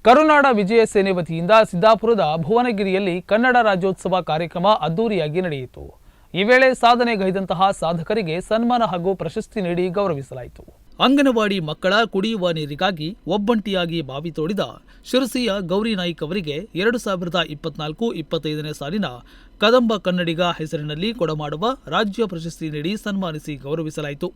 ಕರುನಾಡ ವಿಜಯ ಸೇನೆ ವತಿಯಿಂದ ಸಿದ್ದಾಪುರದ ಭುವನಗಿರಿಯಲ್ಲಿ ಕನ್ನಡ ರಾಜ್ಯೋತ್ಸವ ಕಾರ್ಯಕ್ರಮ ಅದ್ದೂರಿಯಾಗಿ ನಡೆಯಿತು. ಈ ವೇಳೆ ಸಾಧನೆಗೈದಂತಹ ಸಾಧಕರಿಗೆ ಸನ್ಮಾನ ಹಾಗೂ ಪ್ರಶಸ್ತಿ ನೀಡಿ ಗೌರವಿಸಲಾಯಿತು. ಅಂಗನವಾಡಿ ಮಕ್ಕಳ ಕುಡಿಯುವ ನೀರಿಗಾಗಿ ಒಬ್ಬಂಟಿಯಾಗಿ ಬಾವಿ ತೋಡಿದ ಶಿರಸಿಯ ಗೌರಿ ನಾಯ್ಕ್ ಅವರಿಗೆ 2024-25ನೇ ಸಾಲಿನ ಕದಂಬ ಕನ್ನಡಿಗ ಹೆಸರಿನಲ್ಲಿ ಕೊಡಮಾಡುವ ರಾಜ್ಯ ಪ್ರಶಸ್ತಿ ನೀಡಿ ಸನ್ಮಾನಿಸಿ ಗೌರವಿಸಲಾಯಿತು.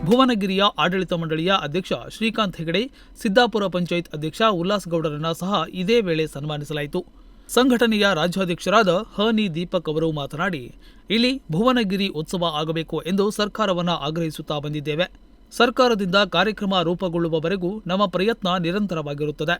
ಭುವನಗಿರಿಯ ಆಡಳಿತ ಮಂಡಳಿಯ ಅಧ್ಯಕ್ಷ ಶ್ರೀಕಾಂತ್ ಹೆಗಡೆ, ಸಿದ್ದಾಪುರ ಪಂಚಾಯತ್ ಅಧ್ಯಕ್ಷ ಉಲ್ಲಾಸ್ ಗೌಡರನ್ನ ಸಹ ಇದೇ ವೇಳೆ ಸನ್ಮಾನಿಸಲಾಯಿತು. ಸಂಘಟನೆಯ ರಾಜ್ಯಾಧ್ಯಕ್ಷರಾದ ಹನಿ ದೀಪಕ್ ಅವರು ಮಾತನಾಡಿ, ಇಲ್ಲಿ ಭುವನಗಿರಿ ಉತ್ಸವ ಆಗಬೇಕು ಎಂದು ಸರ್ಕಾರವನ್ನು ಆಗ್ರಹಿಸುತ್ತಾ ಬಂದಿದ್ದೇವೆ. ಸರ್ಕಾರದಿಂದ ಕಾರ್ಯಕ್ರಮ ರೂಪುಗೊಳ್ಳುವವರೆಗೂ ನಮ್ಮ ಪ್ರಯತ್ನ ನಿರಂತರವಾಗಿರುತ್ತದೆ.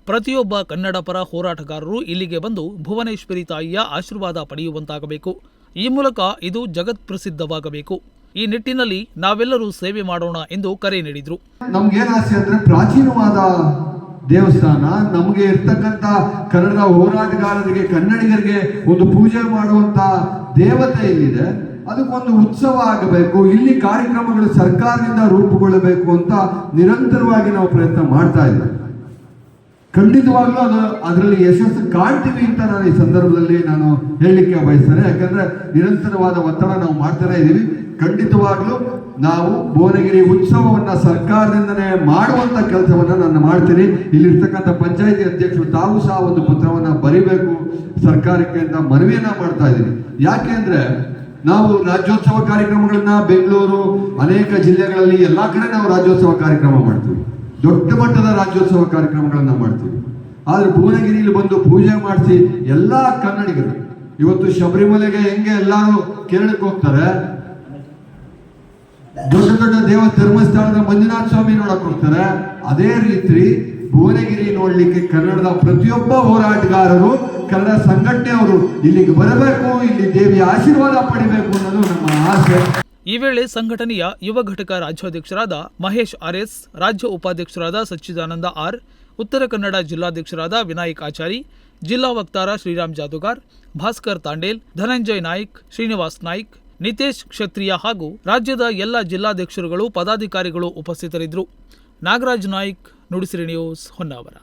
ಪ್ರತಿಯೊಬ್ಬ ಕನ್ನಡ ಪರ ಹೋರಾಟಗಾರರು ಇಲ್ಲಿಗೆ ಬಂದು ಭುವನೇಶ್ವರಿ ತಾಯಿಯ ಆಶೀರ್ವಾದ ಪಡೆಯುವಂತಾಗಬೇಕು. ಈ ಮೂಲಕ ಇದು ಜಗತ್ಪ್ರಸಿದ್ಧವಾಗಬೇಕು. ಈ ನಿಟ್ಟಿನಲ್ಲಿ ನಾವೆಲ್ಲರೂ ಸೇವೆ ಮಾಡೋಣ ಎಂದು ಕರೆ ನೀಡಿದರು. ನಮ್ಗೇನು ಆಸೆ ಅಂದ್ರೆ ಪ್ರಾಚೀನವಾದ ದೇವಸ್ಥಾನ, ನಮಗೆ ಇರ್ತಕ್ಕಂಥ ಕನ್ನಡದ ಹೋರಾಟಗಾರರಿಗೆ, ಕನ್ನಡಿಗರಿಗೆ ಒಂದು ಪೂಜೆ ಮಾಡುವಂತ ದೇವತೆ ಇಲ್ಲಿದೆ. ಅದಕ್ಕೊಂದು ಉತ್ಸವ ಆಗಬೇಕು, ಇಲ್ಲಿ ಕಾರ್ಯಕ್ರಮಗಳು ಸರ್ಕಾರದಿಂದ ರೂಪುಗೊಳ್ಳಬೇಕು ಅಂತ ನಿರಂತರವಾಗಿ ನಾವು ಪ್ರಯತ್ನ ಮಾಡ್ತಾ ಇದ್ದೇವೆ. ಖಂಡಿತವಾಗ್ಲೂ ಅದರಲ್ಲಿ ಯಶಸ್ಸು ಕಾಣ್ತೀವಿ ಅಂತ ನಾನು ಈ ಸಂದರ್ಭದಲ್ಲಿ ಹೇಳಲಿಕ್ಕೆ ಬಯಸ್ತೇನೆ. ಯಾಕಂದ್ರೆ ನಿರಂತರವಾದ ಒತ್ತಡ ನಾವು ಮಾಡ್ತಾನೆ ಇದ್ದೀವಿ. ಖಂಡಿತವಾಗ್ಲೂ ನಾವು ಭುವನಗಿರಿ ಉತ್ಸವವನ್ನ ಸರ್ಕಾರದಿಂದನೇ ಮಾಡುವಂತ ಕೆಲಸವನ್ನ ನಾನು ಮಾಡ್ತೀನಿ. ಇಲ್ಲಿರ್ತಕ್ಕಂಥ ಪಂಚಾಯತಿ ಅಧ್ಯಕ್ಷರು ತಾವು ಸಹ ಒಂದು ಪತ್ರವನ್ನ ಬರಿಬೇಕು ಸರ್ಕಾರಕ್ಕೆ ಅಂತ ಮನವಿಯನ್ನ ಮಾಡ್ತಾ ಇದ್ದೀನಿ. ಯಾಕೆ ಅಂದ್ರೆ ನಾವು ರಾಜ್ಯೋತ್ಸವ ಕಾರ್ಯಕ್ರಮಗಳನ್ನ ಬೆಂಗಳೂರು, ಅನೇಕ ಜಿಲ್ಲೆಗಳಲ್ಲಿ ಎಲ್ಲಾ ಕಡೆ ನಾವು ರಾಜ್ಯೋತ್ಸವ ಕಾರ್ಯಕ್ರಮ ಮಾಡ್ತೀವಿ, ದೊಡ್ಡ ಮಟ್ಟದ ರಾಜ್ಯೋತ್ಸವ ಕಾರ್ಯಕ್ರಮಗಳನ್ನ ಮಾಡ್ತೀವಿ. ಆದ್ರೆ ಭುವನಗಿರಿಯಲ್ಲಿ ಬಂದು ಪೂಜೆ ಮಾಡಿಸಿ ಎಲ್ಲಾ ಕನ್ನಡಿಗರು ಇವತ್ತು ಶಬರಿಮಲೆಗೆ ಹೆಂಗೆ ಎಲ್ಲಾರು ಕೇರಳಕ್ಕೆ ಹೋಗ್ತಾರೆ, ದೊಡ್ಡ ದೊಡ್ಡ ಧರ್ಮಸ್ಥಳದ ಮಂಜುನಾಥ ಸ್ವಾಮಿ ನೋಡಕ್ ಹೋಗ್ತಾರೆ, ಅದೇ ರೀತಿ ಭುವನಗಿರಿ ನೋಡ್ಲಿಕ್ಕೆ ಕನ್ನಡದ ಪ್ರತಿಯೊಬ್ಬ ಹೋರಾಟಗಾರರು, ಕನ್ನಡ ಸಂಘಟನೆಯವರು ಇಲ್ಲಿಗೆ ಬರಬೇಕು, ಇಲ್ಲಿ ದೇವಿಯ ಆಶೀರ್ವಾದ ಪಡಿಬೇಕು ಅನ್ನೋದು ನಮ್ಮ ಆಸೆ. ಈ ವೇಳೆ ಸಂಘಟನೆಯ ಯುವ ಘಟಕ ರಾಜ್ಯಾಧ್ಯಕ್ಷರಾದ ಮಹೇಶ್ ಆರ್ಎಸ್, ರಾಜ್ಯ ಉಪಾಧ್ಯಕ್ಷರಾದ ಸಚ್ಚಿದಾನಂದ ಆರ್, ಉತ್ತರ ಕನ್ನಡ ಜಿಲ್ಲಾಧ್ಯಕ್ಷರಾದ ವಿನಾಯಕ್ ಆಚಾರಿ, ಜಿಲ್ಲಾ ವಕ್ತಾರ ಶ್ರೀರಾಮ್ ಜಾದುಗಾರ್, ಭಾಸ್ಕರ್ ತಾಂಡೇಲ್, ಧನಂಜಯ್ ನಾಯ್ಕ್, ಶ್ರೀನಿವಾಸ್ ನಾಯ್ಕ್, ನಿತೇಶ್ ಕ್ಷತ್ರಿಯ ಹಾಗೂ ರಾಜ್ಯದ ಎಲ್ಲ ಜಿಲ್ಲಾಧ್ಯಕ್ಷರುಗಳು, ಪದಾಧಿಕಾರಿಗಳು ಉಪಸ್ಥಿತರಿದ್ದರು. ನಾಗರಾಜ್ ನಾಯ್ಕ್, ನುಡಿಸಿರಿ ನ್ಯೂಸ್, ಹೊನ್ನಾವರ.